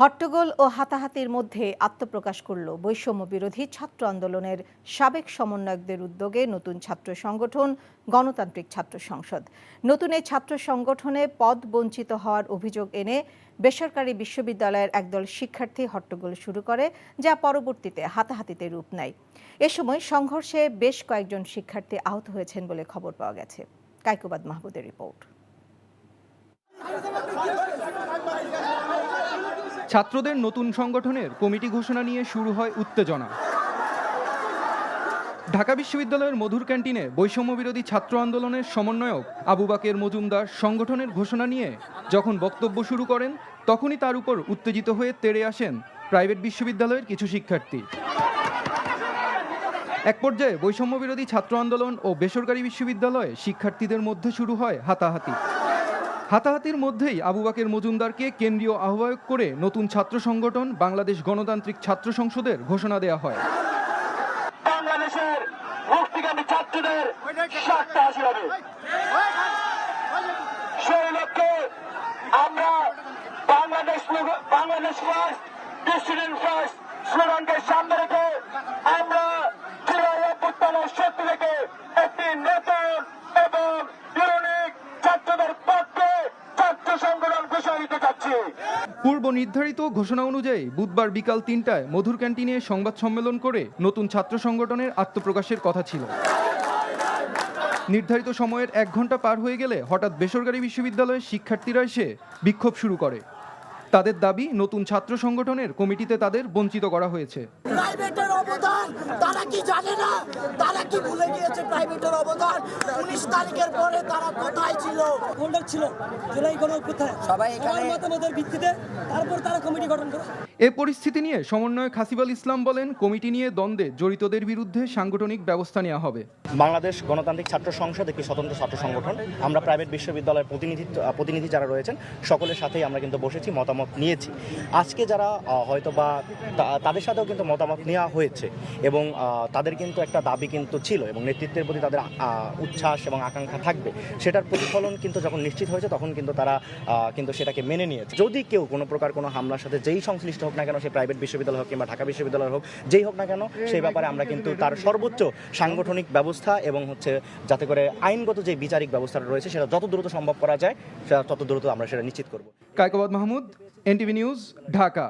হট্টগোল ও হাতাহাতির মধ্যে আত্মপ্রকাশ করল বৈষম্য বিরোধী ছাত্র আন্দোলনের সাবেক সমন্বয়কদের উদ্যোগে নতুন ছাত্র সংগঠন গণতান্ত্রিক ছাত্র সংসদ। নতুন এই ছাত্র সংগঠনে পদ বঞ্চিত হওয়ার অভিযোগ এনে বেসরকারি বিশ্ববিদ্যালয়ের একদল শিক্ষার্থী হট্টগোল শুরু করে, যা পরবর্তীতে হাতাহাতিতে রূপ নেয়। এ সময় সংঘর্ষে বেশ কয়েকজন শিক্ষার্থী আহত হয়েছেন বলে খবর পাওয়া গেছে। কায়কোবাদ মাহমুদের রিপোর্ট। ছাত্রদের নতুন সংগঠনের কমিটি ঘোষণা নিয়ে শুরু হয় উত্তেজনা। ঢাকা বিশ্ববিদ্যালয়ের মধুর ক্যান্টিনে বৈষম্য বিরোধী ছাত্র আন্দোলনের সমন্বয়ক আবু বাকের মজুমদার সংগঠনের ঘোষণা নিয়ে যখন বক্তব্য শুরু করেন, তখনই তার উপর উত্তেজিত হয়ে তেড়ে আসেন প্রাইভেট বিশ্ববিদ্যালয়ের কিছু শিক্ষার্থী। এক পর্যায়ে বৈষম্য বিরোধী ছাত্র আন্দোলন ও বেসরকারি বিশ্ববিদ্যালয়ে শিক্ষার্থীদের মধ্যে শুরু হয় হাতাহাতি। হাতাহাতির মধ্যেই আবু বাকের মজুমদারকে কেন্দ্রীয় আহ্বায়ক করে নতুন ছাত্র সংগঠন বাংলাদেশ গণতান্ত্রিক ছাত্র সংসদের ঘোষণা দেওয়া হয়। বাংলাদেশের মুক্তিকামী ছাত্রদের স্বার্থ হাসিল হবে, সেই লক্ষ্যে আমরা বাংলাদেশ ফার্স্ট, স্টুডেন্ট ফার্স্ট স্লোগানকে সামনে রেখে আমরা জুলাই অভ্যুত্থানের শক্তি থেকে একটি নতুন এবং ইউনিক ছাত্রদের পক্ষে ছাত্র সংগঠন ঘোষণা দিতে চাচ্ছি। পূর্ব নির্ধারিত ঘোষণা অনুযায়ী বুধবার বিকাল ৩টায় মধুর ক্যান্টিনে সংবাদ সম্মেলন করে নতুন ছাত্র সংগঠনের আত্মপ্রকাশের কথা ছিল। নির্ধারিত সময়ের ১ ঘন্টা পার হয়ে গেলে হঠাৎ বেসরকারি বিশ্ববিদ্যালয়ের শিক্ষার্থীরা এসে বিক্ষোভ শুরু করে। তাদের দাবি, নতুন ছাত্র সংগঠনের কমিটিতে তাদের বঞ্চিত করা হয়েছে। প্রাইভেটের অবদান তারা কি জানে না? তারা কি ভুলে গিয়েছে প্রাইভেটের অবদান? ১৯ তারিখের পরে তারা কোথায় ছিল? হোল্ডার ছিল জুলাই গণঅভ্যুত্থানে সবাই এখানে মতামতের ভিত্তিতে তারপর তারা কমিটি গঠন করে। এ পরিস্থিতি নিয়ে সমন্বয়ক হাসিবুল ইসলাম বলেন, কমিটি নিয়ে দ্বন্দ্বে জড়িতদের বিরুদ্ধে সাংগঠনিক ব্যবস্থা নেওয়া হবে। বাংলাদেশ গণতান্ত্রিক ছাত্র সংসদ একটি স্বতন্ত্র ছাত্র সংগঠন। আমরা প্রাইভেট বিশ্ববিদ্যালয়ের প্রতিনিধি যারা রয়েছেন সকলের সাথেই আমরা কিন্তু বসেছি, মতামত নিয়েছি। আজকে যারা হয়তো বা তাদের সাথেও কিন্তু মতামত নেওয়া হয়েছে এবং তাদের কিন্তু একটা দাবি কিন্তু ছিল এবং নেতৃত্বের প্রতি তাদের উচ্ছ্বাস এবং আকাঙ্ক্ষা থাকবে। সেটার প্রতিফলন কিন্তু যখন নিশ্চিত হয়েছে তখন কিন্তু তারা কিন্তু সেটাকে মেনে নিয়েছে। যদি কেউ কোনো প্রকার কোনো হামলার সাথে যেই সংশ্লিষ্ট হোক না কেন, সে প্রাইভেট বিশ্ববিদ্যালয় হোক কিংবা ঢাকা বিশ্ববিদ্যালয় হোক, যেই হোক না কেন, সেই ব্যাপারে আমরা কিন্তু তার সর্বোচ্চ সাংগঠনিক ব্যবস্থা এবং যাতে করে আইনগত যে বিচারিক ব্যবস্থাটা রয়েছে সেটা যত দ্রুত সম্ভব করা যায় সেটা তত দ্রুত আমরা সেটা নিশ্চিত করব। Kaikobad Mahmud, NTV news, Dhaka.